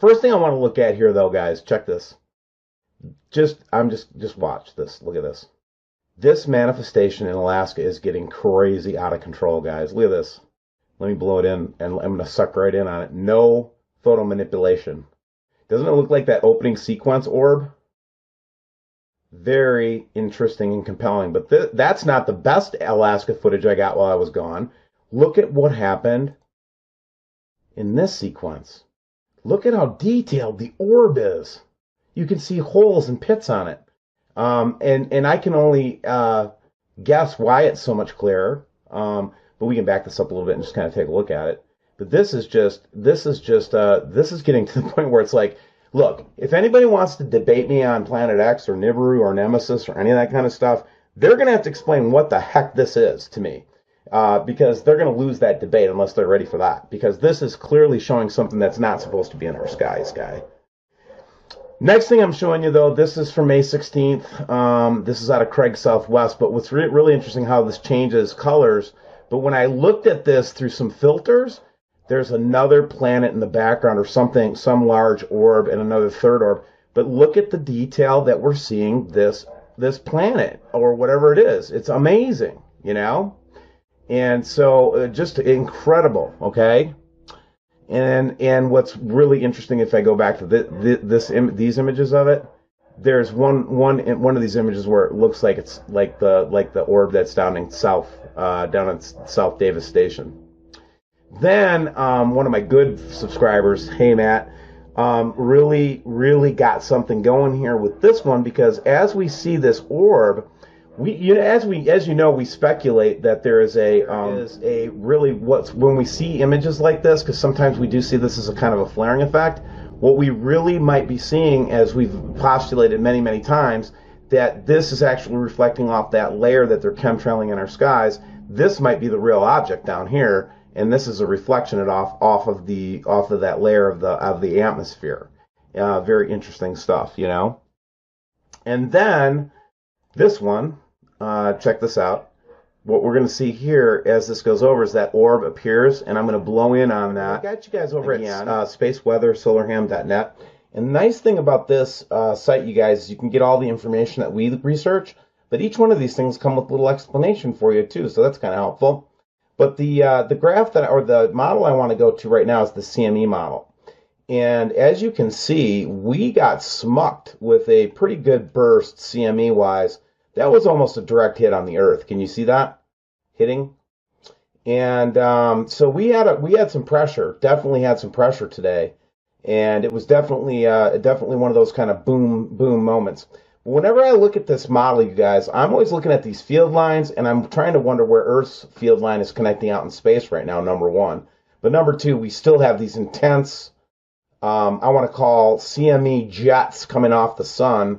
First thing I want to look at here, though, guys, check this. Just watch this. Look at this. This manifestation in Alaska is getting crazy out of control, guys. Look at this. Let me blow it in, and I'm going to suck right in on it. No photo manipulation. Doesn't it look like that opening sequence orb? Very interesting and compelling. But that's not the best Alaska footage I got while I was gone. Look at what happened in this sequence. Look at how detailed the orb is. You can see holes and pits on it. And I can only guess why it's so much clearer. But we can back this up a little bit and just kind of take a look at it. But this is getting to the point where it's like, look, if anybody wants to debate me on Planet X or Nibiru or Nemesis or any of that kind of stuff, they're going to have to explain what the heck this is to me. Because they're going to lose that debate unless they're ready for that. Because this is clearly showing something that's not supposed to be in our skies, guy. Next thing I'm showing you, though, this is from May 16th. This is out of Craig Southwest. But what's really interesting how this changes colors. But when I looked at this through some filters, there's another planet in the background or something, some large orb and another third orb. But look at the detail that we're seeing this planet or whatever it is. It's amazing, you know? And so just incredible, okay? And what's really interesting, if I go back to these images of it, there's one of these images where it looks like it's like the orb that's down in South Davis Station. Then one of my good subscribers, hey Matt, really got something going here with this one, because as we see this orb, we speculate that there is when we see images like this, because sometimes we do see this as a kind of a flaring effect. What we really might be seeing, as we've postulated many, many times, that this is actually reflecting off that layer that they're chemtrailing in our skies. This might be the real object down here, and this is a reflection off of that layer of the atmosphere. Very interesting stuff, you know. And then this one, check this out. What we're going to see here as this goes over is that orb appears, and I'm going to blow in on that. I got you guys over at spaceweathersolarham.net. And the nice thing about this site, you guys, is you can get all the information that we research, but each one of these things come with a little explanation for you too, so that's kind of helpful. But the graph the model I want to go to right now is the CME model. And as you can see, we got smucked with a pretty good burst CME-wise. That was almost a direct hit on the Earth. Can you see that hitting? And so we had some pressure. Definitely had some pressure today, and it was definitely one of those kind of boom moments. But whenever I look at this model, you guys, I'm always looking at these field lines, and I'm trying to wonder where Earth's field line is connecting out in space right now. Number one, but number two, we still have these intense, I want to call CME jets coming off the sun,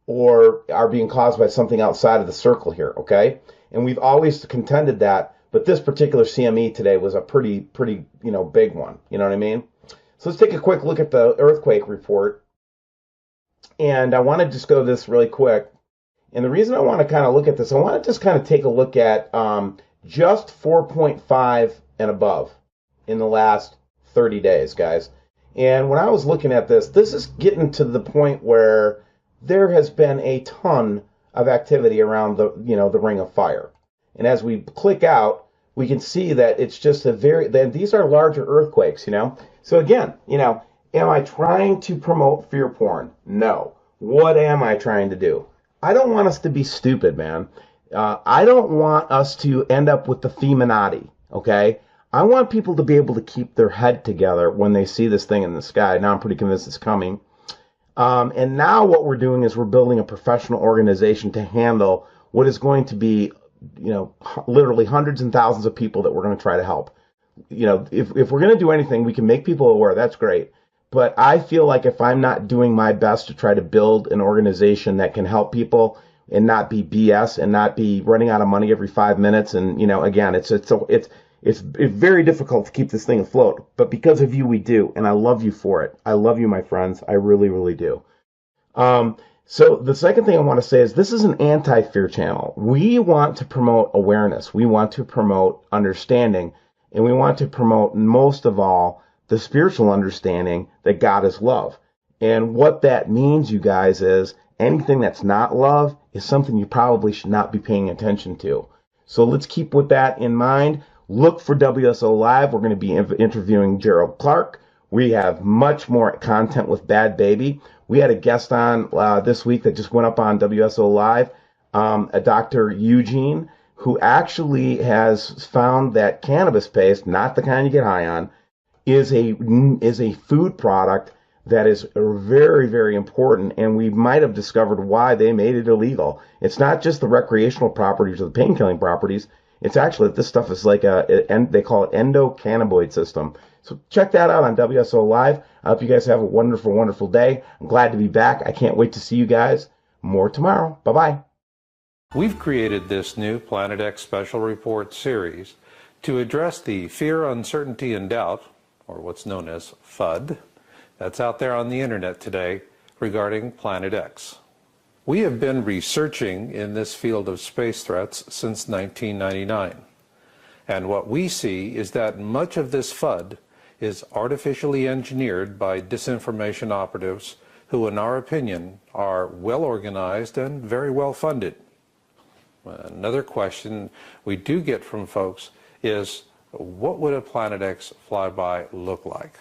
or are being caused by something outside of the circle here, okay? And we've always contended that, but this particular CME today was a pretty, big one, you know what I mean? So let's take a quick look at the earthquake report. And I want to just go this really quick. And the reason I want to kind of look at this, I want to just kind of take a look at just 4.5 and above in the last 30 days, guys. And when I was looking at this is getting to the point where there has been a ton of activity around the ring of fire. And as we click out, we can see that it's just these are larger earthquakes, you know? So again, am I trying to promote fear porn? No. What am I trying to do? I don't want us to be stupid, man. I don't want us to end up with the Feminati, okay? I want people to be able to keep their head together when they see this thing in the sky. Now I'm pretty convinced it's coming. And now what we're doing is we're building a professional organization to handle what is going to be, literally hundreds and thousands of people that we're going to try to help. If we're going to do anything, we can make people aware. That's great. But I feel like if I'm not doing my best to try to build an organization that can help people and not be BS and not be running out of money every 5 minutes, and again, it's very difficult to keep this thing afloat. But because of you, we do, and I love you for it. I love you, my friends. I really, really do. So the second thing I want to say is this is an anti-fear channel. We want to promote awareness. We want to promote understanding, and we want to promote, most of all, the spiritual understanding that God is love. And what that means, you guys, is anything that's not love is something you probably should not be paying attention to. So let's keep with that in mind. Look for WSO Live. We're going to be interviewing Gerald Clark. We have much more content with Bad Baby. We had a guest on this week that just went up on WSO Live, a Dr. Eugene, who actually has found that cannabis paste, not the kind you get high on, is a food product that is very, very important, and we might have discovered why they made it illegal. It's not just the recreational properties or the pain-killing properties. It's actually that this stuff is like they call it endocannabinoid system. So check that out on WSO Live. I hope you guys have a wonderful, wonderful day. I'm glad to be back. I can't wait to see you guys more tomorrow. Bye-bye. We've created this new Planet X Special Report series to address the fear, uncertainty, and doubt, or what's known as FUD, that's out there on the internet today regarding Planet X. We have been researching in this field of space threats since 1999. And what we see is that much of this FUD is artificially engineered by disinformation operatives who, in our opinion, are well organized and very well funded. Another question we do get from folks is, what would a Planet X flyby look like?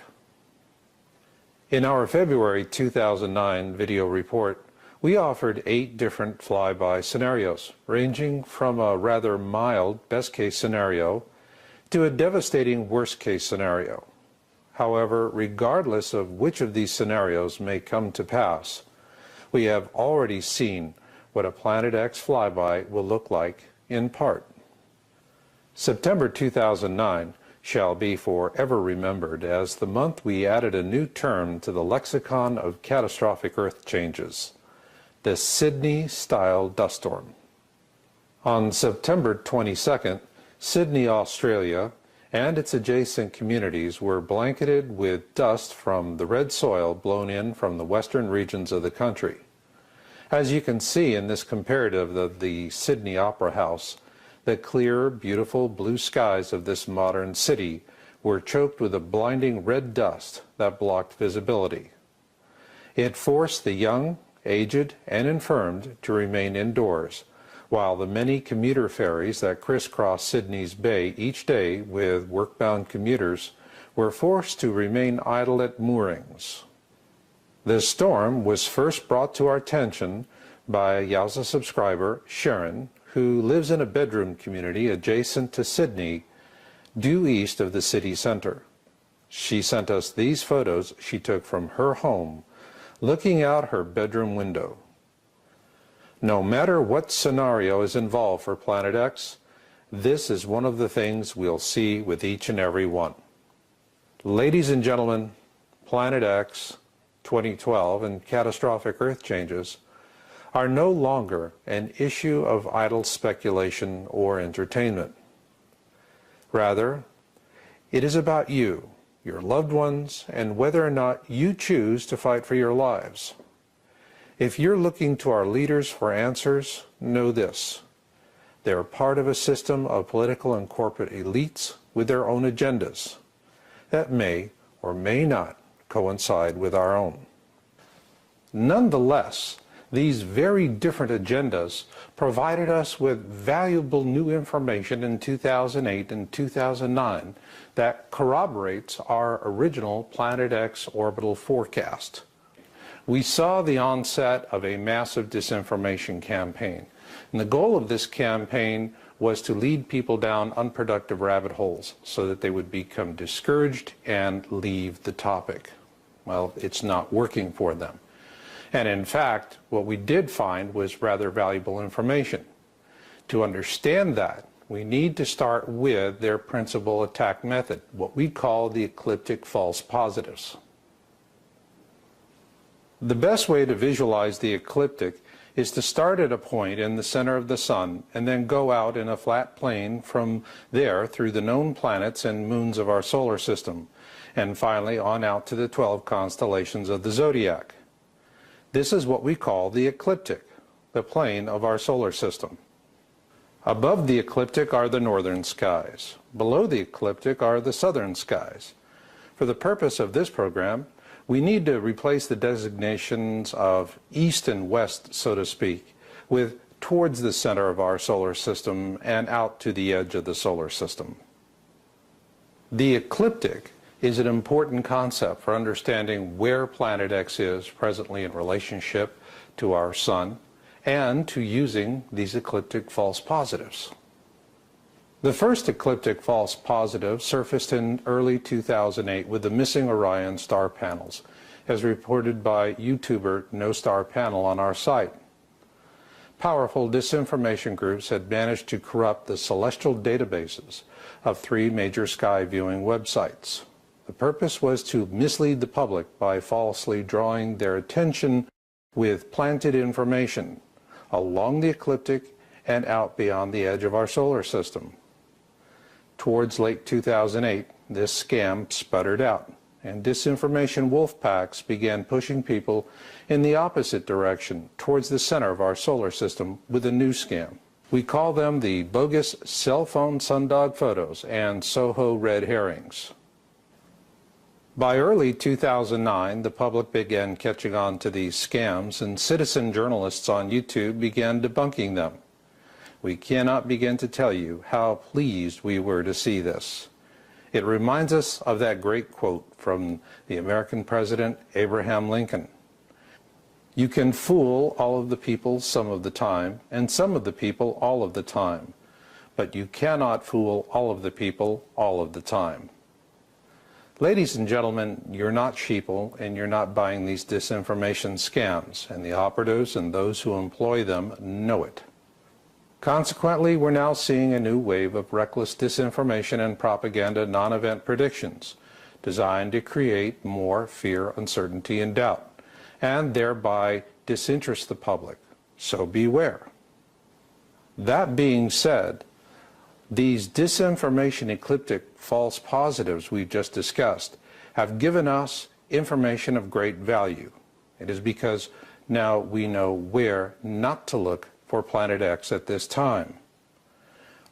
In our February 2009 video report, we offered 8 different flyby scenarios, ranging from a rather mild best-case scenario to a devastating worst-case scenario. However, regardless of which of these scenarios may come to pass, we have already seen what a Planet X flyby will look like in part. September 2009 shall be forever remembered as the month we added a new term to the lexicon of catastrophic Earth changes, the Sydney-style dust storm. On September 22nd, Sydney, Australia, and its adjacent communities were blanketed with dust from the red soil blown in from the western regions of the country. As you can see in this comparative of the Sydney Opera House, the clear, beautiful blue skies of this modern city were choked with a blinding red dust that blocked visibility. It forced the young, aged, and infirmed to remain indoors, while the many commuter ferries that crisscross Sydney's bay each day with work-bound commuters were forced to remain idle at moorings. This storm was first brought to our attention by a Yowza subscriber, Sharon, who lives in a bedroom community adjacent to Sydney, due east of the city center. She sent us these photos she took from her home, looking out her bedroom window. No matter what scenario is involved for Planet X, this is one of the things we'll see with each and every one. Ladies and gentlemen, Planet X, 2012, and catastrophic Earth changes are no longer an issue of idle speculation or entertainment. Rather, it is about you, your loved ones, and whether or not you choose to fight for your lives. If you're looking to our leaders for answers, know this: they're part of a system of political and corporate elites with their own agendas that may or may not coincide with our own. Nonetheless, these very different agendas provided us with valuable new information in 2008 and 2009 that corroborates our original Planet X orbital forecast. We saw the onset of a massive disinformation campaign, and the goal of this campaign was to lead people down unproductive rabbit holes so that they would become discouraged and leave the topic. Well, it's not working for them. And in fact, what we did find was rather valuable information. To understand that, we need to start with their principal attack method, what we call the ecliptic false positives. The best way to visualize the ecliptic is to start at a point in the center of the sun and then go out in a flat plane from there through the known planets and moons of our solar system, and finally on out to the 12 constellations of the zodiac. This is what we call the ecliptic, the plane of our solar system. Above the ecliptic are the northern skies. Below the ecliptic are the southern skies. For the purpose of this program, we need to replace the designations of east and west, so to speak, with towards the center of our solar system and out to the edge of the solar system. The ecliptic is an important concept for understanding where Planet X is presently in relationship to our Sun and to using these ecliptic false positives. The first ecliptic false positive surfaced in early 2008 with the missing Orion star panels, as reported by YouTuber No Star Panel on our site. Powerful disinformation groups had managed to corrupt the celestial databases of 3 major sky viewing websites. The purpose was to mislead the public by falsely drawing their attention with planted information along the ecliptic and out beyond the edge of our solar system. Towards late 2008, this scam sputtered out, and disinformation wolf packs began pushing people in the opposite direction, towards the center of our solar system, with a new scam. We call them the bogus cell phone sundog photos and Soho red herrings. By early 2009, the public began catching on to these scams, and citizen journalists on YouTube began debunking them. We cannot begin to tell you how pleased we were to see this. It reminds us of that great quote from the American President Abraham Lincoln. You can fool all of the people some of the time, and some of the people all of the time, but you cannot fool all of the people all of the time. Ladies and gentlemen, you're not sheeple, and you're not buying these disinformation scams, and the operatives and those who employ them know it. Consequently, we're now seeing a new wave of reckless disinformation and propaganda non-event predictions designed to create more fear, uncertainty, and doubt, and thereby disinterest the public. So beware. That being said, these disinformation ecliptic false positives we've just discussed have given us information of great value. It is because now we know where not to look for Planet X at this time.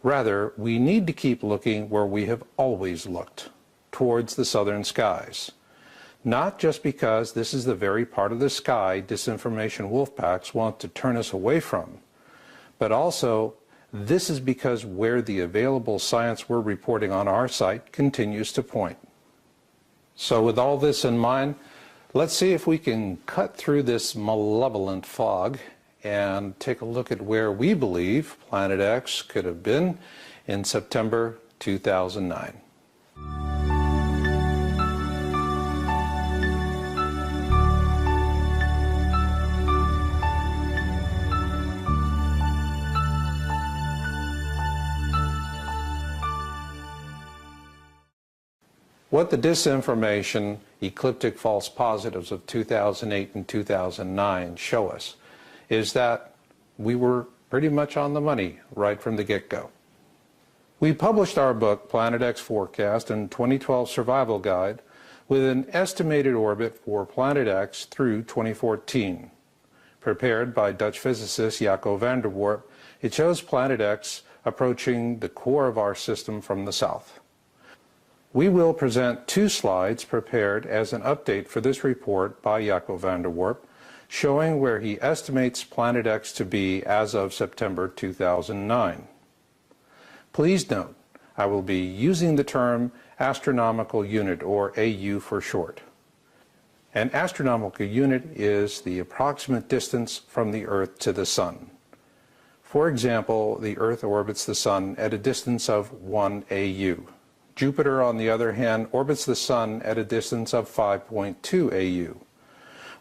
Rather, we need to keep looking where we have always looked, towards the southern skies. Not just because this is the very part of the sky disinformation wolf packs want to turn us away from, but also this is because where the available science we're reporting on our site continues to point. So with all this in mind, let's see if we can cut through this malevolent fog and take a look at where we believe Planet X could have been in September 2009. What the disinformation ecliptic false positives of 2008 and 2009 show us is that we were pretty much on the money right from the get-go. We published our book, Planet X Forecast and 2012 Survival Guide, with an estimated orbit for Planet X through 2014. Prepared by Dutch physicist Jaco van der Warp, it shows Planet X approaching the core of our system from the south. We will present 2 slides prepared as an update for this report by Jaco van der Warp, showing where he estimates Planet X to be as of September 2009. Please note, I will be using the term astronomical unit, or AU for short. An astronomical unit is the approximate distance from the Earth to the Sun. For example, the Earth orbits the Sun at a distance of 1 AU. Jupiter, on the other hand, orbits the Sun at a distance of 5.2 AU.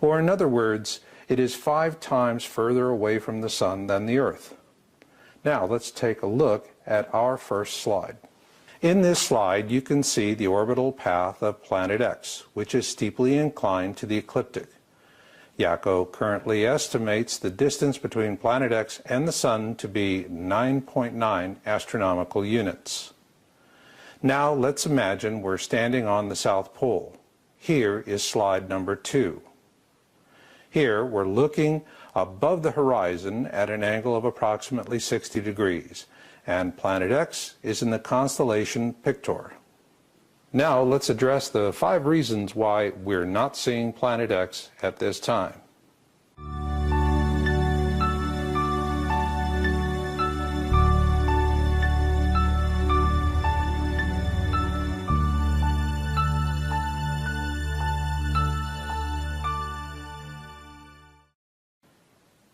Or in other words, it is 5 times further away from the Sun than the Earth. Now let's take a look at our first slide. In this slide you can see the orbital path of Planet X, which is steeply inclined to the ecliptic. Jaco currently estimates the distance between Planet X and the Sun to be 9.9 astronomical units. Now let's imagine we're standing on the South Pole. Here is slide number 2. Here we're looking above the horizon at an angle of approximately 60 degrees, and Planet X is in the constellation Pictor. Now let's address the 5 reasons why we're not seeing Planet X at this time.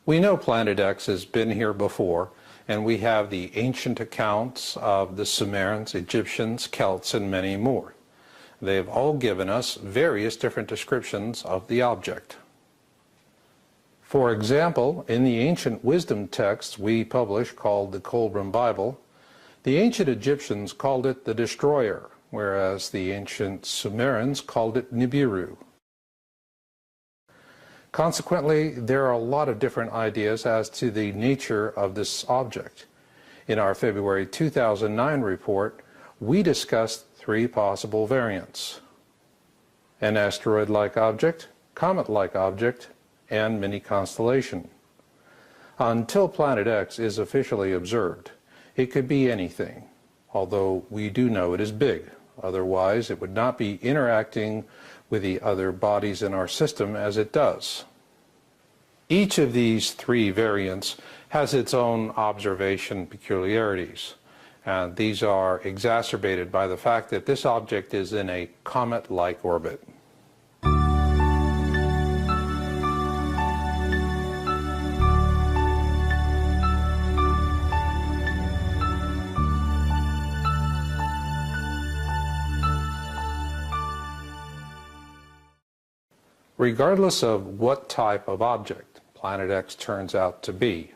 We know Planet X has been here before, and we have the ancient accounts of the Sumerians, Egyptians, Celts, and many more. They've all given us various different descriptions of the object. For example, in the ancient wisdom texts we publish called the Kolbrin Bible, the ancient Egyptians called it the Destroyer, whereas the ancient Sumerians called it Nibiru. Consequently, there are a lot of different ideas as to the nature of this object. In our February 2009 report, we discussed 3 possible variants: an asteroid-like object, comet-like object, and mini constellation. Until Planet X is officially observed, it could be anything, although we do know it is big. Otherwise, it would not be interacting with the other bodies in our system as it does. Each of these 3 variants has its own observation peculiarities, and these are exacerbated by the fact that this object is in a comet-like orbit. Regardless of what type of object Planet X turns out to be,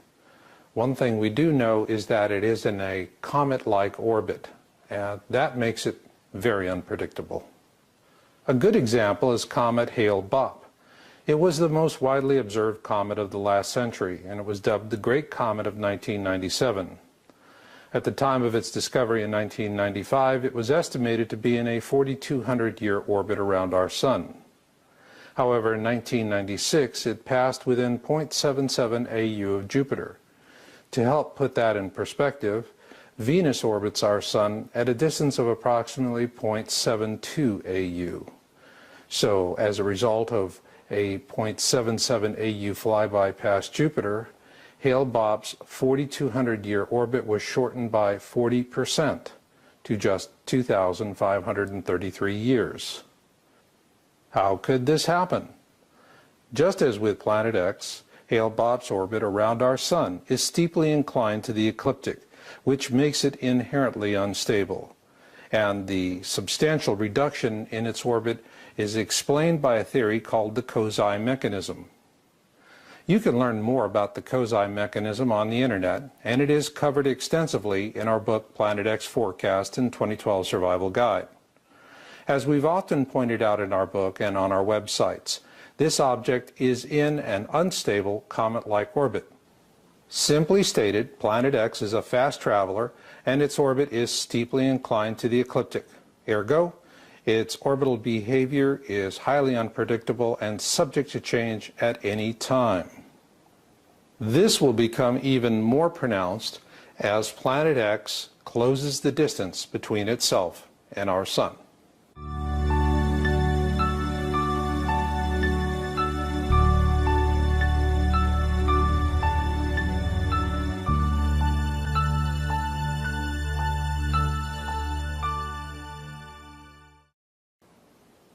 one thing we do know is that it is in a comet-like orbit, and that makes it very unpredictable. A good example is comet Hale-Bopp. It was the most widely observed comet of the last century, and it was dubbed the Great Comet of 1997. At the time of its discovery in 1995, it was estimated to be in a 4,200-year orbit around our Sun. However, in 1996, it passed within 0.77 AU of Jupiter. To help put that in perspective, Venus orbits our Sun at a distance of approximately 0.72 AU. So, as a result of a 0.77 AU flyby past Jupiter, Hale-Bopp's 4,200-year orbit was shortened by 40% to just 2,533 years. How could this happen? Just as with Planet X, Hale-Bopp's orbit around our Sun is steeply inclined to the ecliptic, which makes it inherently unstable. And the substantial reduction in its orbit is explained by a theory called the Kozai mechanism. You can learn more about the Kozai mechanism on the internet, and it is covered extensively in our book Planet X Forecast and 2012 Survival Guide. As we've often pointed out in our book and on our websites, this object is in an unstable comet-like orbit. Simply stated, Planet X is a fast traveler, and its orbit is steeply inclined to the ecliptic. Ergo, its orbital behavior is highly unpredictable and subject to change at any time. This will become even more pronounced as Planet X closes the distance between itself and our Sun.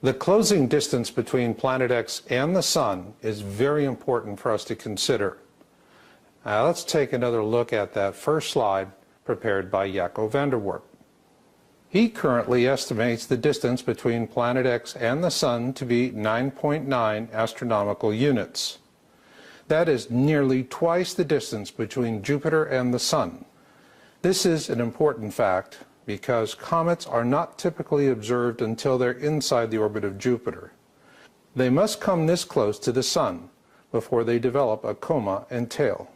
The closing distance between Planet X and the Sun is very important for us to consider. Now let's take another look at that first slide prepared by Jaco van der Warp. He currently estimates the distance between Planet X and the Sun to be 9.9 astronomical units. That is nearly twice the distance between Jupiter and the Sun. This is an important fact because comets are not typically observed until they're inside the orbit of Jupiter. They must come this close to the Sun before they develop a coma and tail.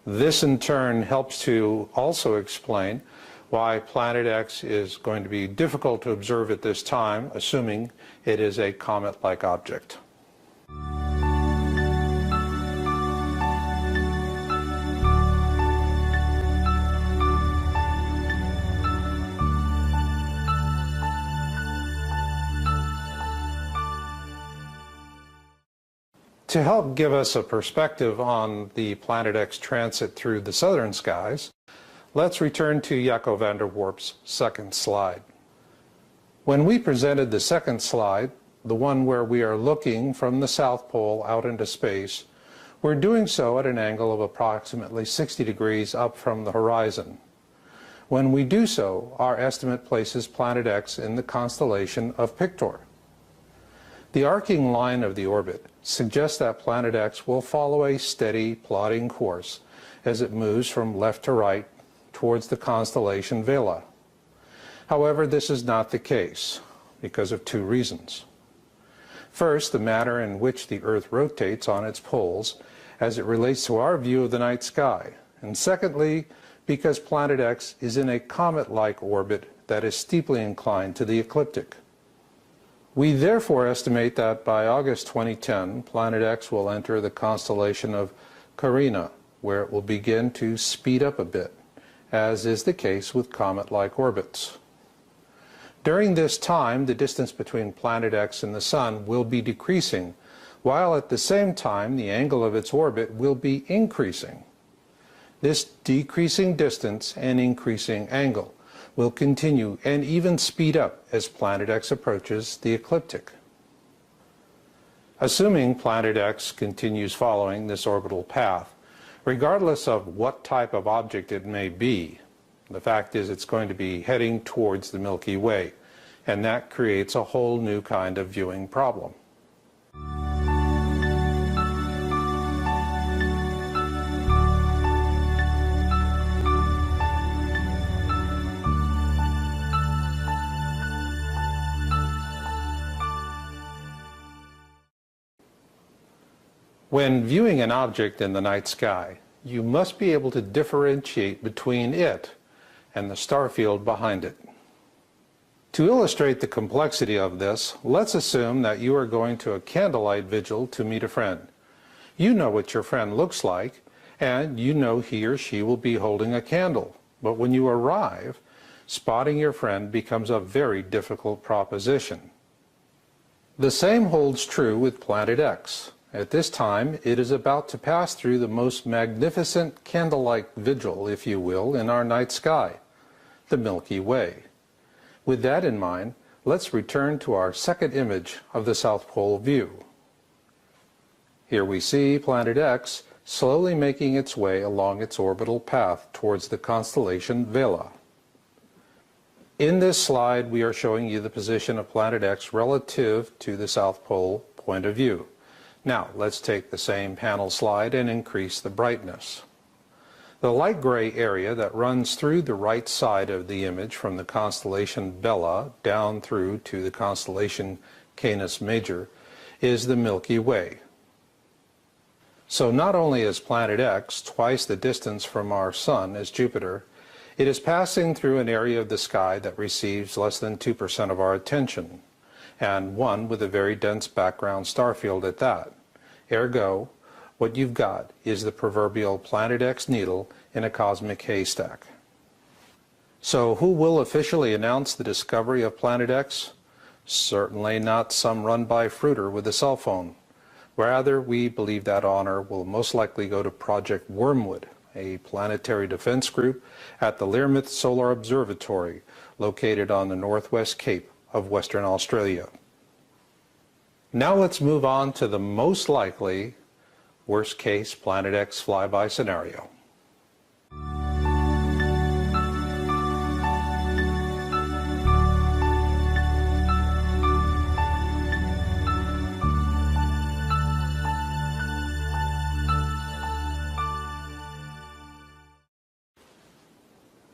This in turn helps to also explain why Planet X is going to be difficult to observe at this time, assuming it is a comet-like object. To help give us a perspective on the Planet X transit through the southern skies, let's return to Jaco van der Warp's second slide. When we presented the second slide, the one where we are looking from the South Pole out into space, we're doing so at an angle of approximately 60 degrees up from the horizon. When we do so, our estimate places Planet X in the constellation of Pictor. The arcing line of the orbit suggests that Planet X will follow a steady, plodding course as it moves from left to right towards the constellation Vela. However, this is not the case because of two reasons. First, the manner in which the Earth rotates on its poles as it relates to our view of the night sky. And secondly, because Planet X is in a comet-like orbit that is steeply inclined to the ecliptic. We therefore estimate that by August 2010, Planet X will enter the constellation of Carina, where it will begin to speed up a bit, as is the case with comet-like orbits. During this time, the distance between Planet X and the Sun will be decreasing, while at the same time the angle of its orbit will be increasing. This decreasing distance and increasing angle will continue and even speed up as Planet X approaches the ecliptic. Assuming Planet X continues following this orbital path, regardless of what type of object it may be, the fact is it's going to be heading towards the Milky Way, and that creates a whole new kind of viewing problem. When viewing an object in the night sky, you must be able to differentiate between it and the star field behind it. To illustrate the complexity of this, let's assume that you are going to a candlelight vigil to meet a friend. You know what your friend looks like, and you know he or she will be holding a candle. But when you arrive, spotting your friend becomes a very difficult proposition. The same holds true with Planet X. At this time, it is about to pass through the most magnificent candlelight vigil, if you will, in our night sky, the Milky Way. With that in mind, let's return to our second image of the South Pole view. Here we see Planet X slowly making its way along its orbital path towards the constellation Vela. In this slide, we are showing you the position of Planet X relative to the South Pole point of view. Now, let's take the same panel slide and increase the brightness. The light gray area that runs through the right side of the image from the constellation Vela down through to the constellation Canis Major is the Milky Way. So not only is Planet X twice the distance from our Sun as Jupiter, it is passing through an area of the sky that receives less than 2% of our attention, and one with a very dense background star field at that. Ergo, what you've got is the proverbial Planet X needle in a cosmic haystack. So who will officially announce the discovery of Planet X? Certainly not some run-by fruiter with a cell phone. Rather, we believe that honor will most likely go to Project Wormwood, a planetary defense group at the Learmonth Solar Observatory, located on the northwest cape of Western Australia. Now let's move on to the most likely worst-case Planet X flyby scenario.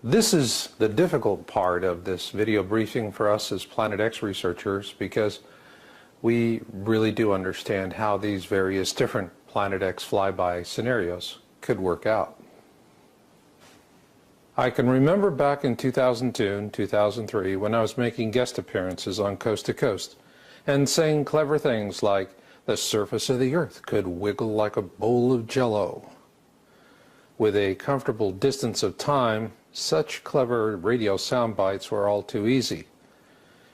This is the difficult part of this video briefing for us as Planet X researchers, because we really do understand how these various different Planet X flyby scenarios could work out. I can remember back in 2002 and 2003 when I was making guest appearances on Coast to Coast and saying clever things like, the surface of the Earth could wiggle like a bowl of jello. With a comfortable distance of time, such clever radio sound bites were all too easy.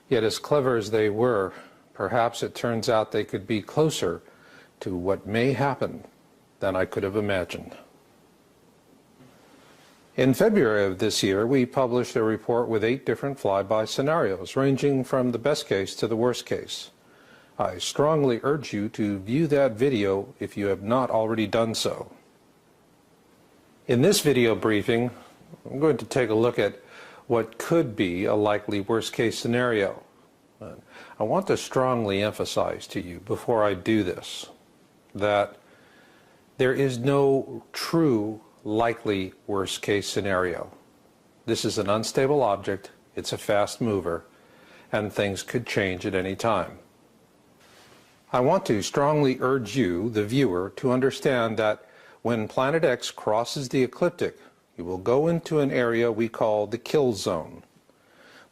Yet as clever as they were, perhaps it turns out they could be closer to what may happen than I could have imagined. In February of this year, we published a report with 8 different flyby scenarios, ranging from the best case to the worst case. I strongly urge you to view that video if you have not already done so. In this video briefing, I'm going to take a look at what could be a likely worst case scenario. I want to strongly emphasize to you before I do this that there is no true likely worst case scenario. This is an unstable object, it's a fast mover, and things could change at any time. I want to strongly urge you, the viewer, to understand that when Planet X crosses the ecliptic, it will go into an area we call the kill zone.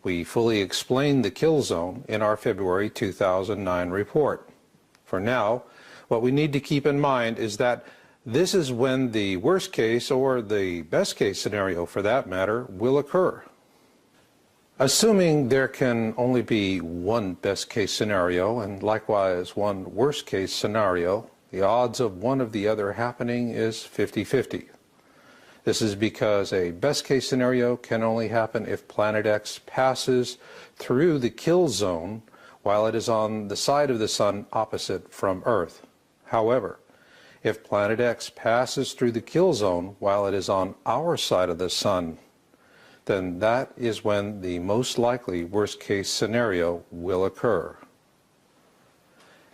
We fully explained the kill zone in our February 2009 report. For now, what we need to keep in mind is that this is when the worst case, or the best case scenario for that matter, will occur. Assuming there can only be one best case scenario and likewise one worst case scenario, the odds of one of the other happening is 50-50. This is because a best case scenario can only happen if Planet X passes through the kill zone while it is on the side of the Sun opposite from Earth. However, if Planet X passes through the kill zone while it is on our side of the Sun, then that is when the most likely worst case scenario will occur.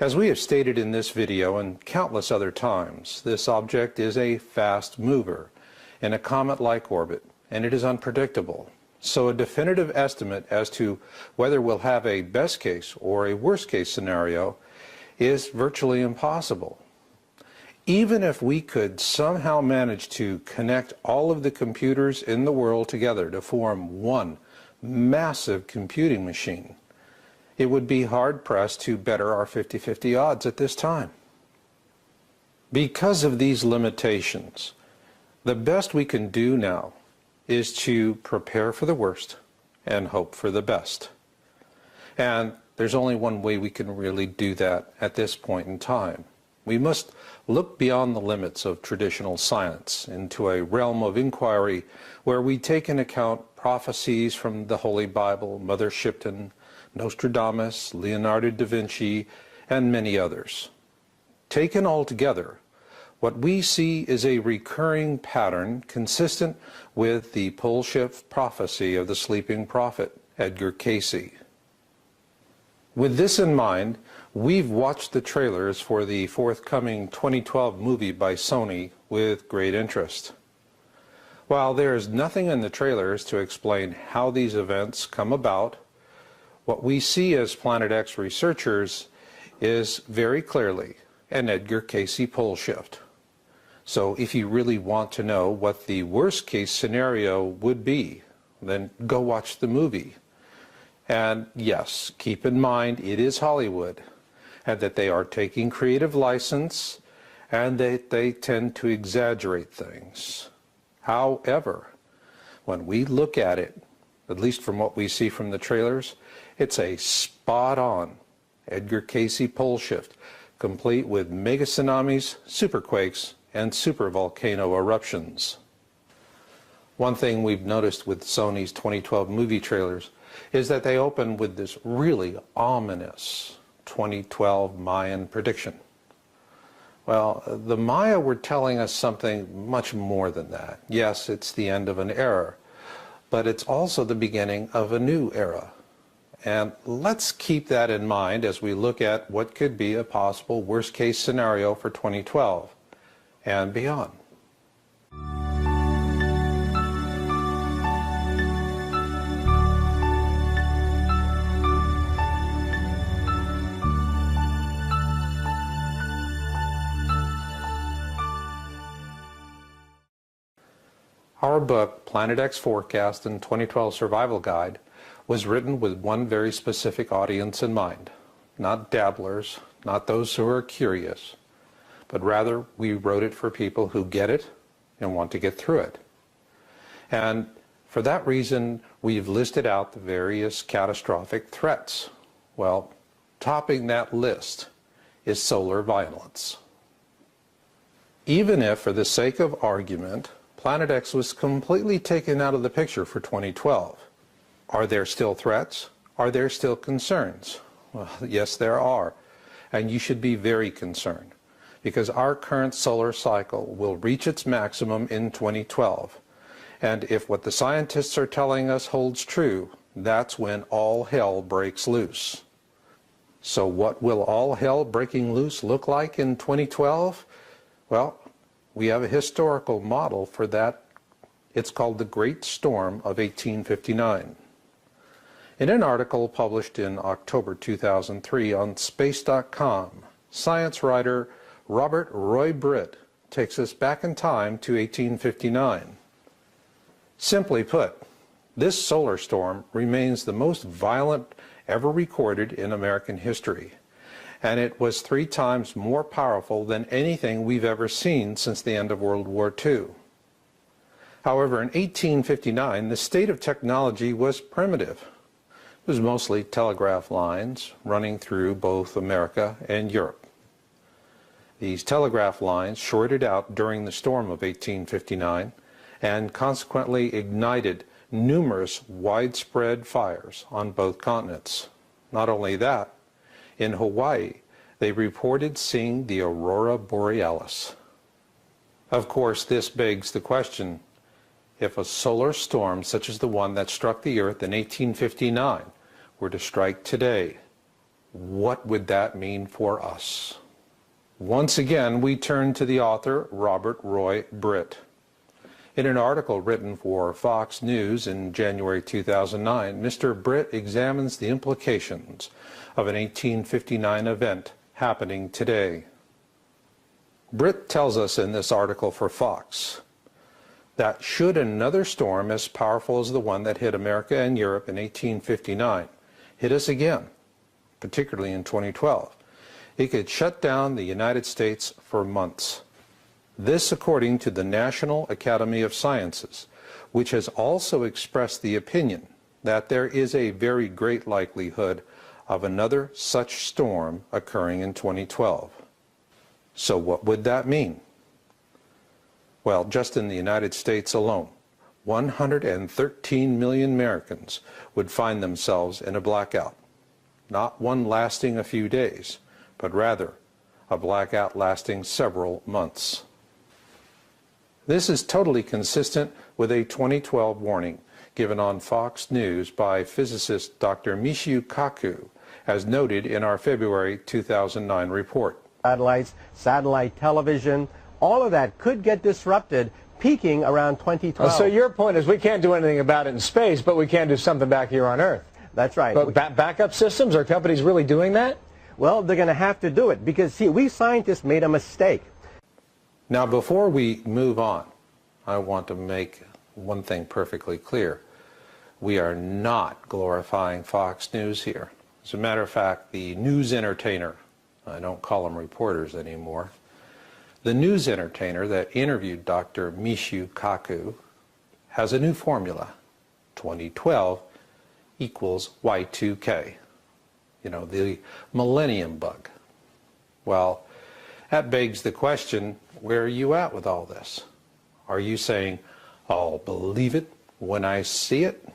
As we have stated in this video and countless other times, this object is a fast mover in a comet-like orbit, and it is unpredictable. So a definitive estimate as to whether we'll have a best case or a worst case scenario is virtually impossible. Even if we could somehow manage to connect all of the computers in the world together to form one massive computing machine, it would be hard-pressed to better our 50-50 odds at this time. Because of these limitations, the best we can do now is to prepare for the worst and hope for the best. And there's only one way we can really do that at this point in time. We must look beyond the limits of traditional science into a realm of inquiry where we take into account prophecies from the Holy Bible, Mother Shipton, Nostradamus, Leonardo da Vinci, and many others. Taken all together, what we see is a recurring pattern consistent with the pole shift prophecy of the sleeping prophet, Edgar Cayce. With this in mind, we've watched the trailers for the forthcoming 2012 movie by Sony with great interest. While there is nothing in the trailers to explain how these events come about, what we see as Planet X researchers is very clearly an Edgar Cayce pole shift. So if you really want to know what the worst case scenario would be, then go watch the movie. And yes, keep in mind it is Hollywood, and that they are taking creative license, and that they tend to exaggerate things. However, when we look at it, at least from what we see from the trailers, it's a spot-on Edgar Cayce pole shift, complete with mega tsunamis, superquakes, and supervolcano eruptions. One thing we've noticed with Sony's 2012 movie trailers is that they open with this really ominous 2012 Mayan prediction. Well, the Maya were telling us something much more than that. Yes, it's the end of an era, but it's also the beginning of a new era. And let's keep that in mind as we look at what could be a possible worst-case scenario for 2012 and beyond. Our book, Planet X Forecast and 2012 Survival Guide, was written with one very specific audience in mind. Not dabblers, not those who are curious, but rather we wrote it for people who get it and want to get through it. And for that reason, we've listed out the various catastrophic threats. Well, topping that list is solar violence. Even if, for the sake of argument, Planet X was completely taken out of the picture for 2012, are there still threats? Are there still concerns? Well, yes, there are. And you should be very concerned, because our current solar cycle will reach its maximum in 2012. And if what the scientists are telling us holds true, that's when all hell breaks loose. So what will all hell breaking loose look like in 2012? Well, we have a historical model for that. It's called the Great Storm of 1859. In an article published in October 2003 on Space.com, science writer Robert Roy Britt takes us back in time to 1859. Simply put, this solar storm remains the most violent ever recorded in American history, and it was 3 times more powerful than anything we've ever seen since the end of World War II. However, in 1859, the state of technology was primitive. It was mostly telegraph lines running through both America and Europe. These telegraph lines shorted out during the storm of 1859 and consequently ignited numerous widespread fires on both continents. Not only that, in Hawaii, they reported seeing the aurora borealis. Of course, this begs the question, if a solar storm such as the one that struck the Earth in 1859 were to strike today, what would that mean for us? Once again, we turn to the author, Robert Roy Britt. In an article written for Fox News in January 2009, Mr. Britt examines the implications of an 1859 event happening today. Britt tells us in this article for Fox that should another storm as powerful as the one that hit America and Europe in 1859 hit us again, particularly in 2012, it could shut down the United States for months. This according to the National Academy of Sciences, which has also expressed the opinion that there is a very great likelihood of another such storm occurring in 2012. So what would that mean? Well, just in the United States alone, 113 million Americans would find themselves in a blackout. Not one lasting a few days, but rather a blackout lasting several months. This is totally consistent with a 2012 warning given on Fox News by physicist Dr. Michio Kaku, as noted in our February 2009 report. Satellites, satellite television, all of that could get disrupted, peaking around 2012. So your point is we can't do anything about it in space, but we can do something back here on Earth. That's right. But backup systems, are companies really doing that? Well, they're going to have to do it because, see, we scientists made a mistake. Now, before we move on, I want to make one thing perfectly clear. We are not glorifying Fox News here. As a matter of fact, the news entertainer, I don't call them reporters anymore, the news entertainer that interviewed Dr. Michio Kaku has a new formula. 2012 equals Y2K. You know, the millennium bug. Well, that begs the question, where are you at with all this? Are you saying, I'll believe it when I see it?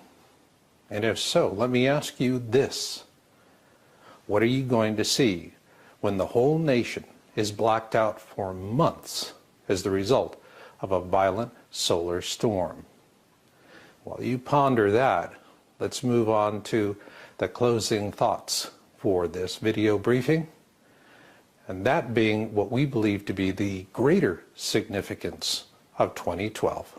And if so, let me ask you this. What are you going to see when the whole nation is blacked out for months as the result of a violent solar storm? While you ponder that, let's move on to the closing thoughts for this video briefing, and that being what we believe to be the greater significance of 2012.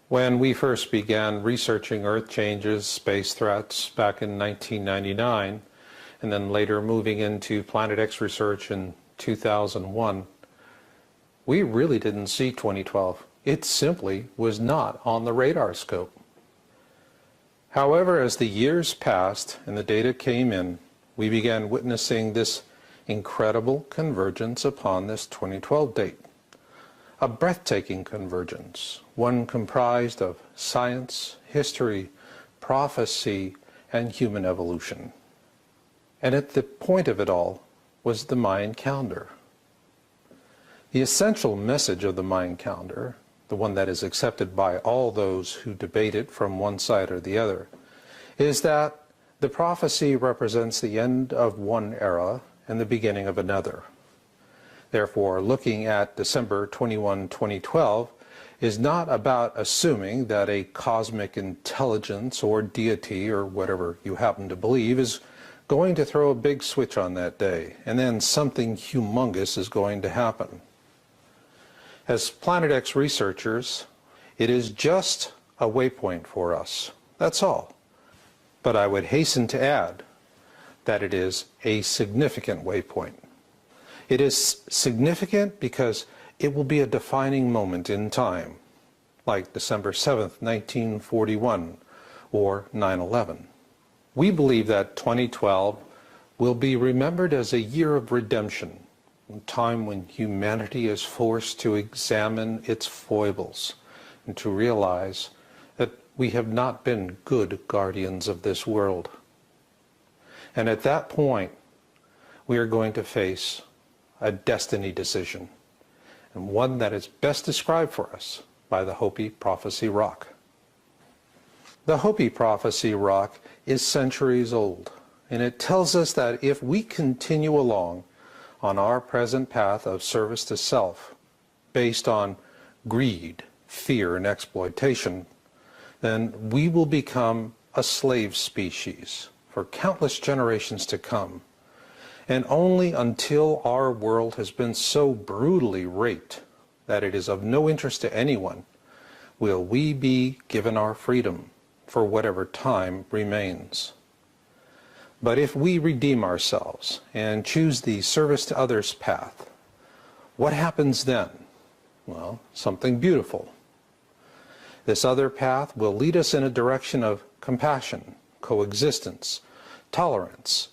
When we first began researching Earth changes, space threats back in 1999, and then later moving into Planet X research in 2001, we really didn't see 2012. It simply was not on the radar scope. However, as the years passed and the data came in, we began witnessing this incredible convergence upon this 2012 date. A breathtaking convergence, one comprised of science, history, prophecy, and human evolution. And at the point of it all was the Mayan calendar. The essential message of the Mayan calendar, the one that is accepted by all those who debate it from one side or the other, is that the prophecy represents the end of one era and the beginning of another. Therefore, looking at December 21, 2012 is not about assuming that a cosmic intelligence or deity or whatever you happen to believe is going to throw a big switch on that day, and then something humongous is going to happen. As Planet X researchers, it is just a waypoint for us. That's all. But I would hasten to add that it is a significant waypoint. It is significant because it will be a defining moment in time, like December 7th, 1941, or 9/11. We believe that 2012 will be remembered as a year of redemption, a time when humanity is forced to examine its foibles and to realize that we have not been good guardians of this world. And at that point, we are going to face a destiny decision, and one that is best described for us by the Hopi Prophecy Rock. The Hopi Prophecy Rock is centuries old, and it tells us that if we continue along on our present path of service to self, based on greed, fear, and exploitation, then we will become a slave species for countless generations to come. And only until our world has been so brutally raped that it is of no interest to anyone will we be given our freedom for whatever time remains. But if we redeem ourselves and choose the service to others path, what happens then? Well, something beautiful. This other path will lead us in a direction of compassion, coexistence, tolerance,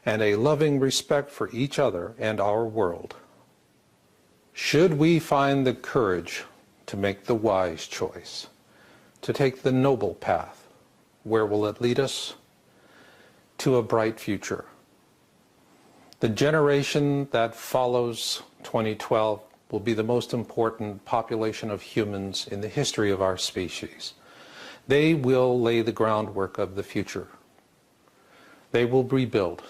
and a loving respect for each other and our world. Should we find the courage to make the wise choice, to take the noble path, where will it lead us? To a bright future. The generation that follows 2012 will be the most important population of humans in the history of our species. They will lay the groundwork of the future. They will rebuild.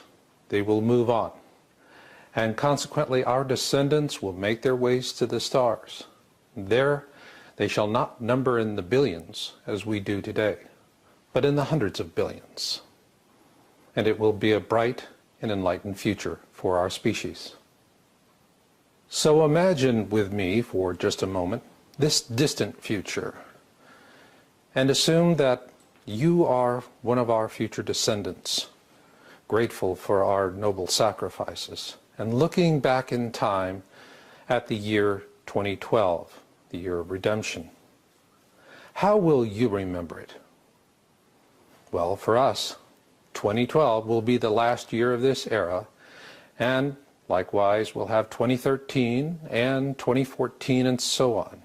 They will move on. And consequently, our descendants will make their ways to the stars. There, they shall not number in the billions as we do today, but in the hundreds of billions. And it will be a bright and enlightened future for our species. So imagine with me for just a moment this distant future, and assume that you are one of our future descendants, grateful for our noble sacrifices, and looking back in time at the year 2012, the year of redemption. How will you remember it? Well, for us, 2012 will be the last year of this era, and likewise we'll have 2013 and 2014 and so on.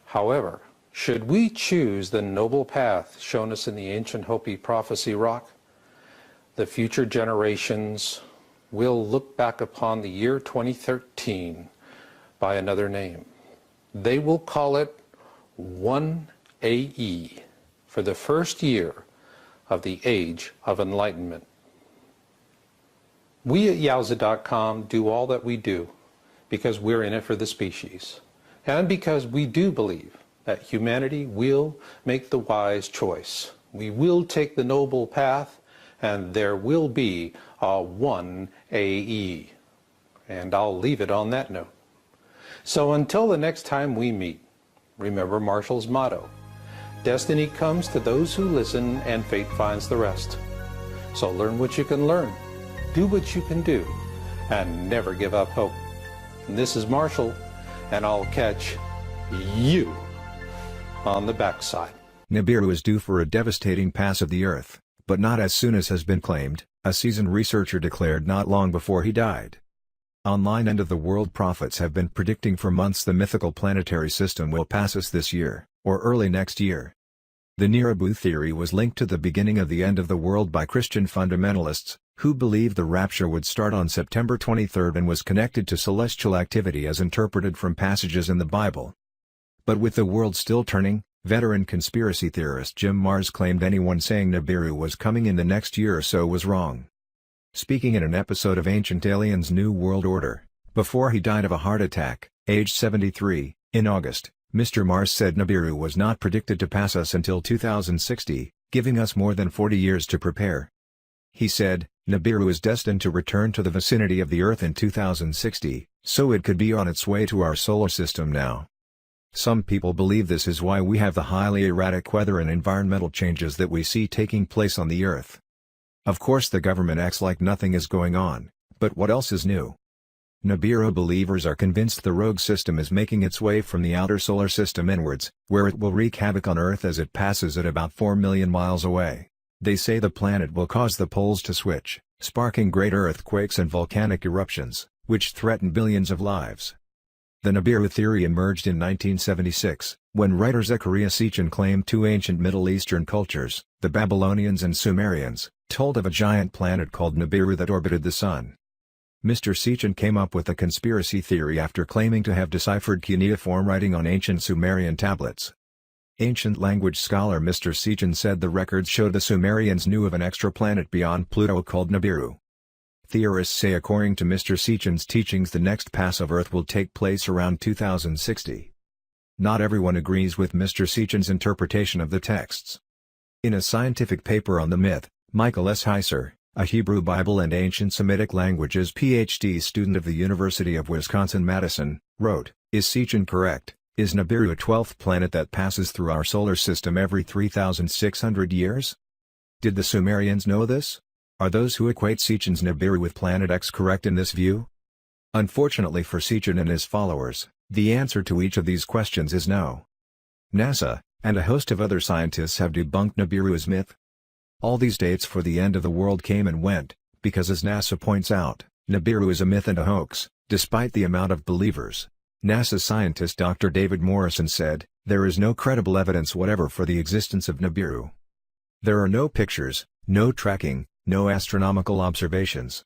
However, should we choose the noble path shown us in the ancient Hopi Prophecy Rock, the future generations will look back upon the year 2013 by another name. They will call it 1 AE, for the first year of the Age of Enlightenment. We at Yowza.com do all that we do because we're in it for the species, and because we do believe that humanity will make the wise choice. We will take the noble path, and there will be a 1 AE. And I'll leave it on that note. So until the next time we meet, remember Marshall's motto: destiny comes to those who listen, and fate finds the rest. So learn what you can learn, do what you can do, and never give up hope. And this is Marshall, and I'll catch you on the backside. Nibiru is due for a devastating pass of the Earth, but not as soon as has been claimed. a seasoned researcher declared not long before he died. Online end-of-the-world prophets have been predicting for months the mythical planetary system will pass us this year, or early next year. The Nibiru theory was linked to the beginning of the end of the world by Christian fundamentalists, who believed the rapture would start on September 23 and was connected to celestial activity as interpreted from passages in the Bible. But with the world still turning, veteran conspiracy theorist Jim Marrs claimed anyone saying Nibiru was coming in the next year or so was wrong. Speaking in an episode of Ancient Aliens New World Order, before he died of a heart attack, aged 73, in August, Mr. Marrs said Nibiru was not predicted to pass us until 2060, giving us more than 40 years to prepare. He said, Nibiru is destined to return to the vicinity of the Earth in 2060, so it could be on its way to our solar system now. Some people believe this is why we have the highly erratic weather and environmental changes that we see taking place on the Earth. Of course the government acts like nothing is going on, but what else is new? Nibiru believers are convinced the rogue system is making its way from the outer solar system inwards, where it will wreak havoc on Earth as it passes at about 4 million miles away. They say the planet will cause the poles to switch, sparking great earthquakes and volcanic eruptions, which threaten billions of lives. The Nibiru theory emerged in 1976, when writer Zecharia Sitchin claimed two ancient Middle Eastern cultures, the Babylonians and Sumerians, told of a giant planet called Nibiru that orbited the Sun. Mr. Sitchin came up with the conspiracy theory after claiming to have deciphered cuneiform writing on ancient Sumerian tablets. Ancient language scholar Mr. Sitchin said the records showed the Sumerians knew of an extraplanet beyond Pluto called Nibiru. Theorists say according to Mr. Sitchin's teachings the next pass of Earth will take place around 2060. Not everyone agrees with Mr. Sitchin's interpretation of the texts. In a scientific paper on the myth, Michael S. Heiser, a Hebrew Bible and ancient Semitic languages PhD student of the University of Wisconsin-Madison, wrote, "Is Sitchin correct? Is Nibiru a 12th planet that passes through our solar system every 3,600 years? Did the Sumerians know this? Are those who equate Sitchin's Nibiru with Planet X correct in this view?" Unfortunately for Sitchin and his followers, the answer to each of these questions is no. NASA, and a host of other scientists have debunked Nibiru as myth. All these dates for the end of the world came and went, because as NASA points out, Nibiru is a myth and a hoax, despite the amount of believers. NASA scientist Dr. David Morrison said, "There is no credible evidence whatever for the existence of Nibiru. There are no pictures, no tracking, no astronomical observations.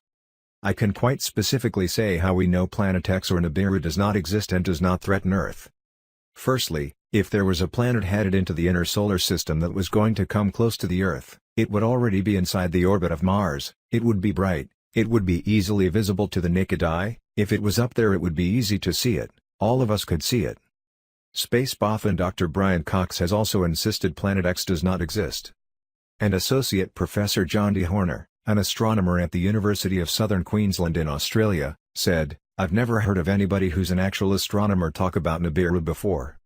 I can quite specifically say how we know Planet X or Nibiru does not exist and does not threaten Earth. Firstly, if there was a planet headed into the inner solar system that was going to come close to the Earth, it would already be inside the orbit of Mars, it would be bright, it would be easily visible to the naked eye, if it was up there it would be easy to see it, all of us could see it." Space boffin Dr. Brian Cox has also insisted Planet X does not exist. And Associate Professor John D. Horner, an astronomer at the University of Southern Queensland in Australia, said, "I've never heard of anybody who's an actual astronomer talk about Nibiru before.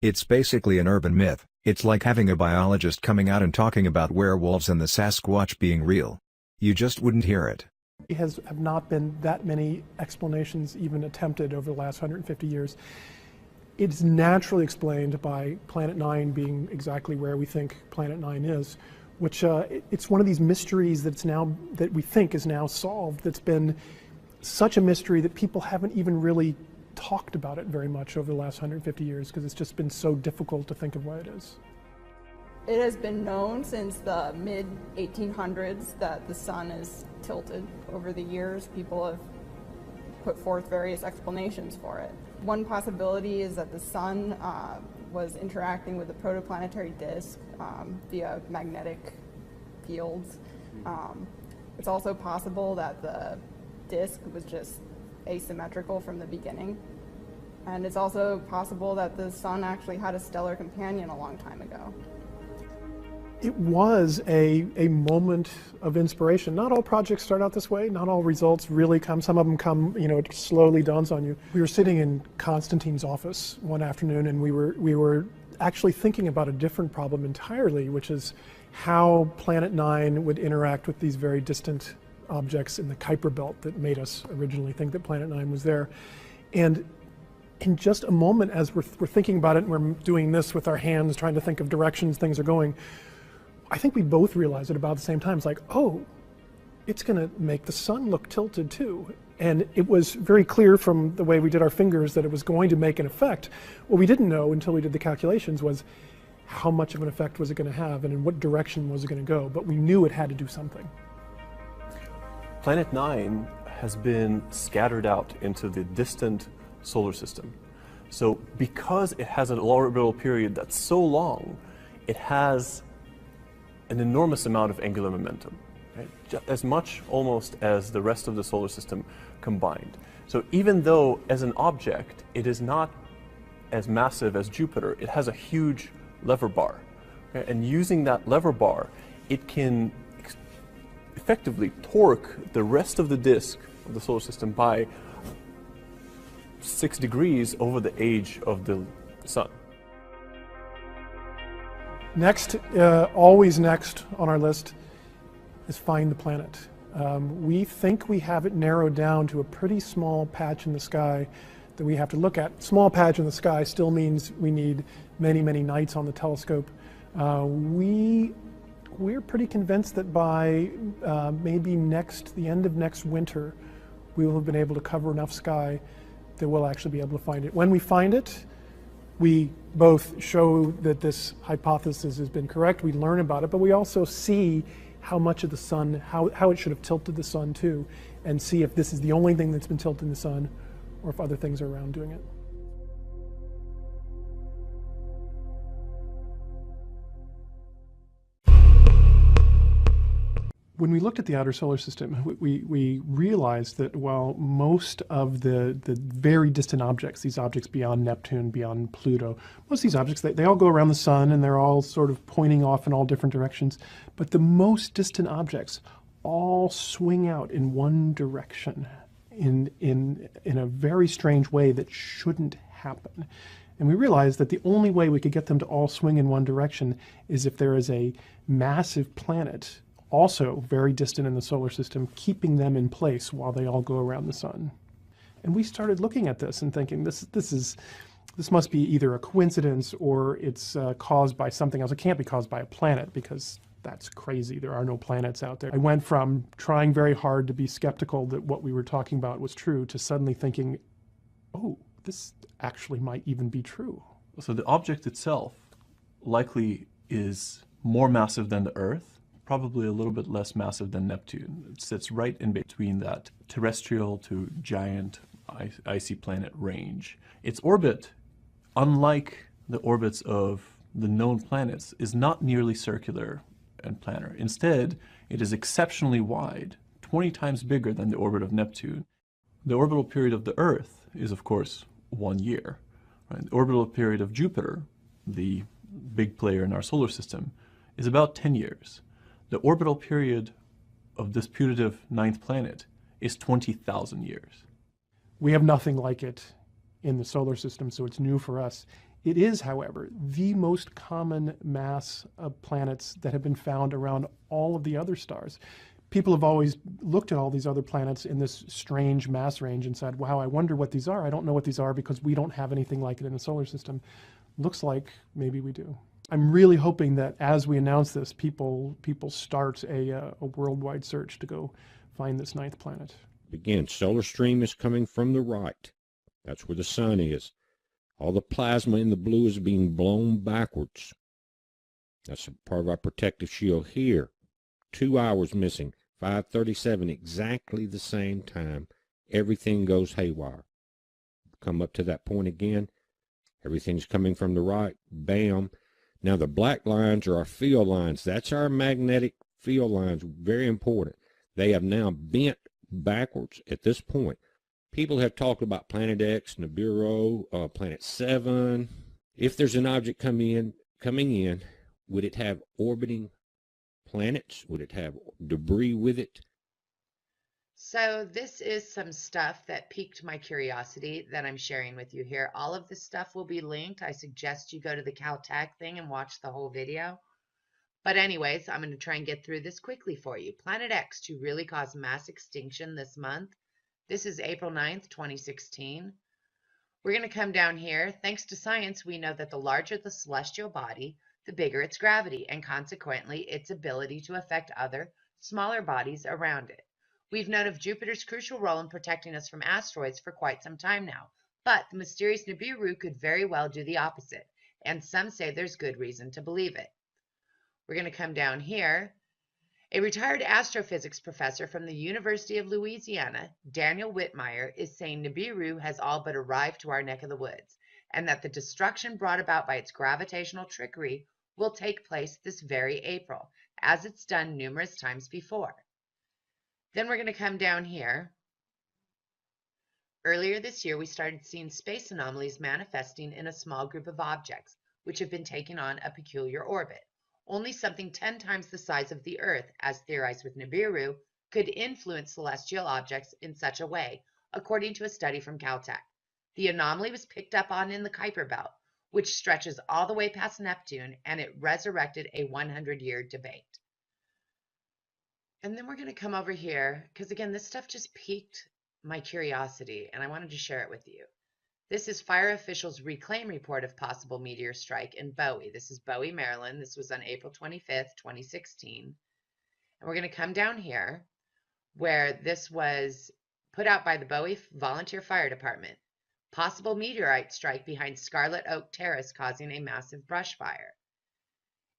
It's basically an urban myth. It's like having a biologist coming out and talking about werewolves and the Sasquatch being real. You just wouldn't hear it." There have not been that many explanations even attempted over the last 150 years. It's naturally explained by Planet 9 being exactly where we think Planet 9 is, which it's one of these mysteries that we think is now solved. That's been such a mystery that people haven't even really talked about it very much over the last 150 years because it's just been so difficult to think of why it is. It has been known since the mid-1800s that the sun is tilted. Over the years, people have put forth various explanations for it. One possibility is that the sun was interacting with the protoplanetary disk via magnetic fields. It's also possible that the disk was just asymmetrical from the beginning. And it's also possible that the sun actually had a stellar companion a long time ago. It was a moment of inspiration. Not all projects start out this way. Not all results really come. Some of them come, it slowly dawns on you. We were sitting in Constantine's office one afternoon and we were actually thinking about a different problem entirely, which is how Planet 9 would interact with these very distant objects in the Kuiper belt that made us originally think that Planet 9 was there. And in just a moment, as we're thinking about it and we're doing this with our hands, trying to think of directions things are going, I think we both realized at about the same time. It's like, oh, it's going to make the sun look tilted too. And it was very clear from the way we did our fingers that it was going to make an effect. What we didn't know until we did the calculations was how much of an effect was it going to have and in what direction was it going to go. But we knew it had to do something. Planet 9 has been scattered out into the distant solar system. So because it has an orbital period that's so long, it has an enormous amount of angular momentum, right? As much almost as the rest of the solar system combined. So even though as an object it is not as massive as Jupiter, it has a huge lever bar. Okay? And using that lever bar, it can effectively torque the rest of the disk of the solar system by 6 degrees over the age of the sun. Next, always next on our list is find the planet. We think we have it narrowed down to a pretty small patch in the sky that we have to look at. Small patch in the sky still means we need many, many nights on the telescope. We're pretty convinced that by maybe the end of next winter, we will have been able to cover enough sky that we'll actually be able to find it. When we find it, we both show that this hypothesis has been correct, we learn about it, but we also see how much of the sun, how it should have tilted the sun too, and see if this is the only thing that's been tilting the sun or if other things are around doing it. When we looked at the outer solar system, we realized that while most of the very distant objects, these objects beyond Neptune, beyond Pluto, most of these objects, they all go around the sun and they're all sort of pointing off in all different directions. But the most distant objects all swing out in one direction in a very strange way that shouldn't happen. And we realized that the only way we could get them to all swing in one direction is if there is a massive planet also very distant in the solar system, keeping them in place while they all go around the sun. And we started looking at this and thinking, this must be either a coincidence or it's caused by something else. It can't be caused by a planet because that's crazy. There are no planets out there. I went from trying very hard to be skeptical that what we were talking about was true to suddenly thinking, oh, this actually might even be true. So the object itself likely is more massive than the Earth, probably a little bit less massive than Neptune. It sits right in between that terrestrial to giant icy planet range. Its orbit, unlike the orbits of the known planets, is not nearly circular and planar. Instead, it is exceptionally wide, 20 times bigger than the orbit of Neptune. The orbital period of the Earth is, of course, 1 year. Right? The orbital period of Jupiter, the big player in our solar system, is about 10 years. The orbital period of this putative 9th planet is 20,000 years. We have nothing like it in the solar system, so it's new for us. It is, however, the most common mass of planets that have been found around all of the other stars. People have always looked at all these other planets in this strange mass range and said, wow, I wonder what these are. I don't know what these are because we don't have anything like it in the solar system. Looks like maybe we do. I'm really hoping that as we announce this, people start a worldwide search to go find this 9th planet. Again, solar stream is coming from the right. That's where the sun is. All the plasma in the blue is being blown backwards. That's a part of our protective shield here. 2 hours missing, 5:37, exactly the same time. Everything goes haywire. Come up to that point again. Everything's coming from the right. Bam. Now the black lines are our field lines. That's our magnetic field lines. Very important. They have now bent backwards at this point. People have talked about Planet X, Nibiru, Planet 7. If there's an object coming in, would it have orbiting planets? Would it have debris with it? So this is some stuff that piqued my curiosity that I'm sharing with you here. All of this stuff will be linked. I suggest you go to the Caltech thing and watch the whole video. But anyways, I'm going to try and get through this quickly for you. Planet X to really cause mass extinction this month. This is April 9th, 2016. We're going to come down here. Thanks to science, we know that the larger the celestial body, the bigger its gravity, and consequently its ability to affect other smaller bodies around it. We've known of Jupiter's crucial role in protecting us from asteroids for quite some time now, but the mysterious Nibiru could very well do the opposite, and some say there's good reason to believe it. We're going to come down here. A retired astrophysics professor from the University of Louisiana, Daniel Whitmire, is saying Nibiru has all but arrived to our neck of the woods, and that the destruction brought about by its gravitational trickery will take place this very April, as it's done numerous times before. Then we're going to come down here. Earlier this year, we started seeing space anomalies manifesting in a small group of objects, which have been taking on a peculiar orbit. Only something 10 times the size of the Earth, as theorized with Nibiru, could influence celestial objects in such a way, according to a study from Caltech. The anomaly was picked up on in the Kuiper Belt, which stretches all the way past Neptune, and it resurrected a 100-year debate. And then we're going to come over here, because again, this stuff just piqued my curiosity, and I wanted to share it with you. This is fire officials' reclaim report of possible meteor strike in Bowie. This is Bowie, Maryland. This was on April 25th, 2016. And we're going to come down here where this was put out by the Bowie Volunteer Fire Department. Possible meteorite strike behind Scarlet Oak Terrace causing a massive brush fire.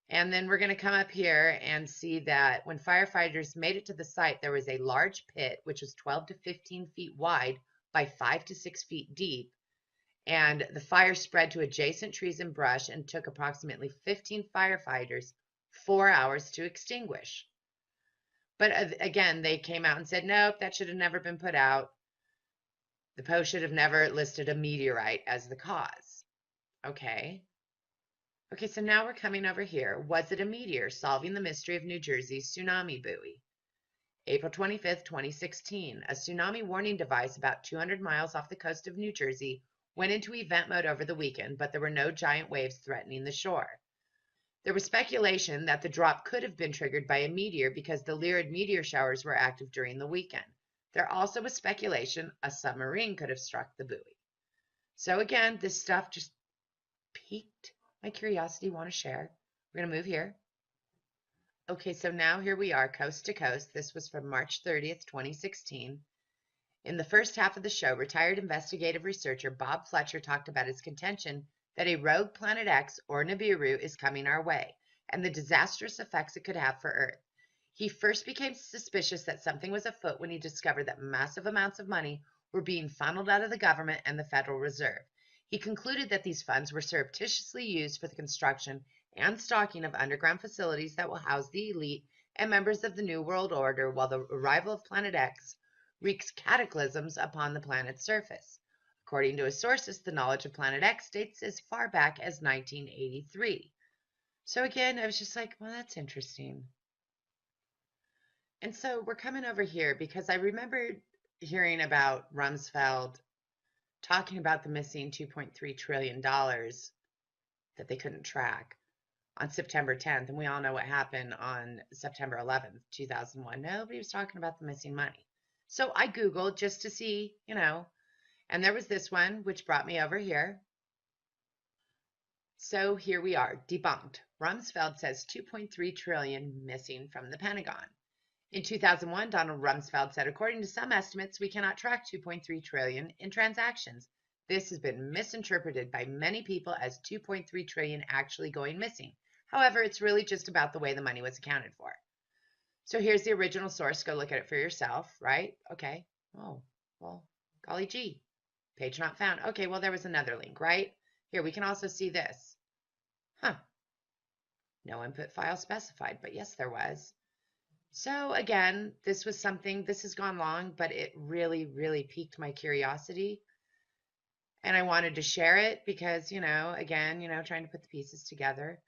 And then we're going to come up here and see that when firefighters made it to the site, there was a large pit, which was 12 to 15 feet wide by 5 to 6 feet deep. And the fire spread to adjacent trees and brush and took approximately 15 firefighters 4 hours to extinguish. But again, they came out and said, nope, that should have never been put out. The post should have never listed a meteorite as the cause. Okay. Okay, so now we're coming over here. Was it a meteor? Solving the mystery of New Jersey's tsunami buoy. April 25th, 2016. A tsunami warning device about 200 miles off the coast of New Jersey went into event mode over the weekend, but there were no giant waves threatening the shore. There was speculation that the drop could have been triggered by a meteor because the Lyrid meteor showers were active during the weekend. There also was speculation a submarine could have struck the buoy. So again, this stuff just piqued my curiosity, want to share. We're going to move here. Okay, so now here we are, coast to coast. This was from March 30th, 2016. In the first half of the show, retired investigative researcher Bob Fletcher talked about his contention that a rogue planet X, or Nibiru, is coming our way, and the disastrous effects it could have for Earth. He first became suspicious that something was afoot when he discovered that massive amounts of money were being funneled out of the government and the Federal Reserve. He concluded that these funds were surreptitiously used for the construction and stocking of underground facilities that will house the elite and members of the New World Order, while the arrival of Planet X wreaks cataclysms upon the planet's surface. According to his sources, the knowledge of Planet X dates as far back as 1983. So again, I was just like, well, that's interesting. And so we're coming over here because I remember hearing about Rumsfeld talking about the missing $2.3 trillion that they couldn't track on September 10th. And we all know what happened on September 11th, 2001. Nobody was talking about the missing money. So I Googled just to see, and there was this one, which brought me over here. So here we are, debunked. Rumsfeld says 2.3 trillion missing from the Pentagon. In 2001, Donald Rumsfeld said, according to some estimates, we cannot track 2.3 trillion in transactions. This has been misinterpreted by many people as 2.3 trillion actually going missing. However, it's really just about the way the money was accounted for. So here's the original source. Go look at it for yourself, right? Okay. Oh, well, golly gee. Page not found. Okay, well, there was another link, right? Here, we can also see this. Huh. No input file specified, but yes, there was. So again, this was something, this has gone long, but it really, really piqued my curiosity. And I wanted to share it because, again, trying to put the pieces together.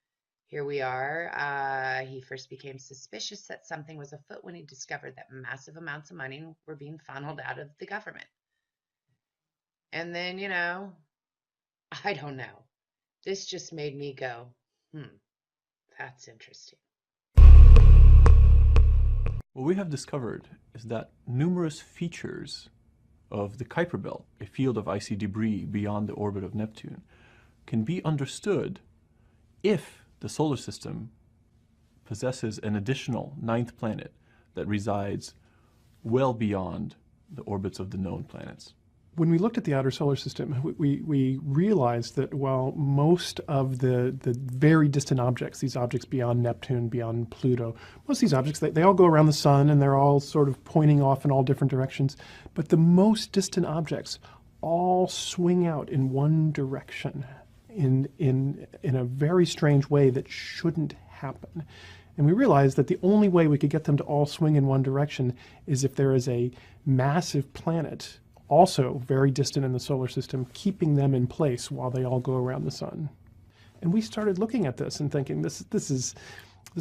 Here we are. He first became suspicious that something was afoot when he discovered that massive amounts of money were being funneled out of the government. And then, I don't know. This just made me go, that's interesting. What we have discovered is that numerous features of the Kuiper Belt, a field of icy debris beyond the orbit of Neptune, can be understood if the solar system possesses an additional 9th planet that resides well beyond the orbits of the known planets. When we looked at the outer solar system, we realized that while most of the very distant objects, these objects beyond Neptune, beyond Pluto, most of these objects, they all go around the sun and they're all sort of pointing off in all different directions. But the most distant objects all swing out in one direction in a very strange way that shouldn't happen. And we realized that the only way we could get them to all swing in one direction is if there is a massive planet also very distant in the solar system, keeping them in place while they all go around the sun. And we started looking at this and thinking, this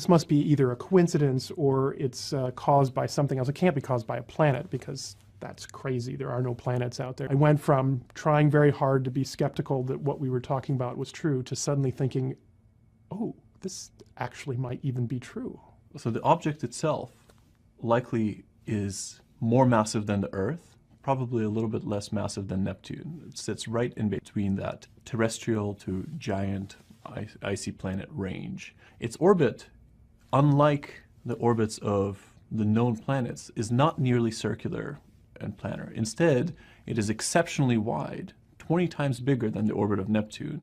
must be either a coincidence or it's caused by something else. It can't be caused by a planet because that's crazy. There are no planets out there. I went from trying very hard to be skeptical that what we were talking about was true to suddenly thinking, oh, this actually might even be true. So the object itself likely is more massive than the Earth, probably a little bit less massive than Neptune. It sits right in between that terrestrial to giant icy planet range. Its orbit, unlike the orbits of the known planets, is not nearly circular and planar. Instead, it is exceptionally wide, 20 times bigger than the orbit of Neptune.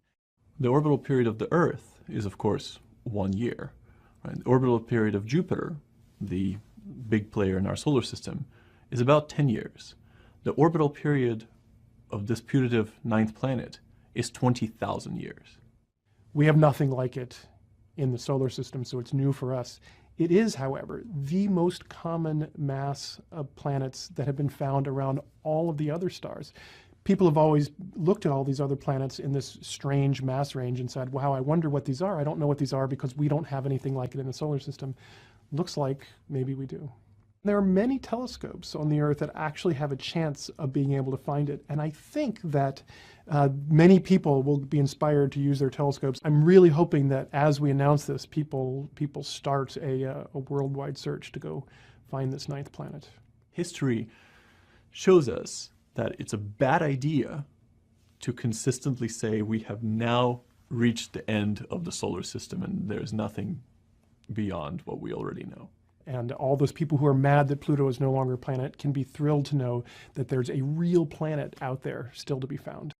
The orbital period of the Earth is, of course, 1 year. Right? The orbital period of Jupiter, the big player in our solar system, is about 10 years. The orbital period of this putative ninth planet is 20,000 years. We have nothing like it in the solar system, so it's new for us. It is, however, the most common mass of planets that have been found around all of the other stars. People have always looked at all these other planets in this strange mass range and said, wow, I wonder what these are. I don't know what these are because we don't have anything like it in the solar system. Looks like maybe we do. There are many telescopes on the Earth that actually have a chance of being able to find it. And I think that many people will be inspired to use their telescopes. I'm really hoping that as we announce this, people start a worldwide search to go find this ninth planet. History shows us that it's a bad idea to consistently say we have now reached the end of the solar system and there's nothing beyond what we already know. And all those people who are mad that Pluto is no longer a planet can be thrilled to know that there's a real planet out there still to be found.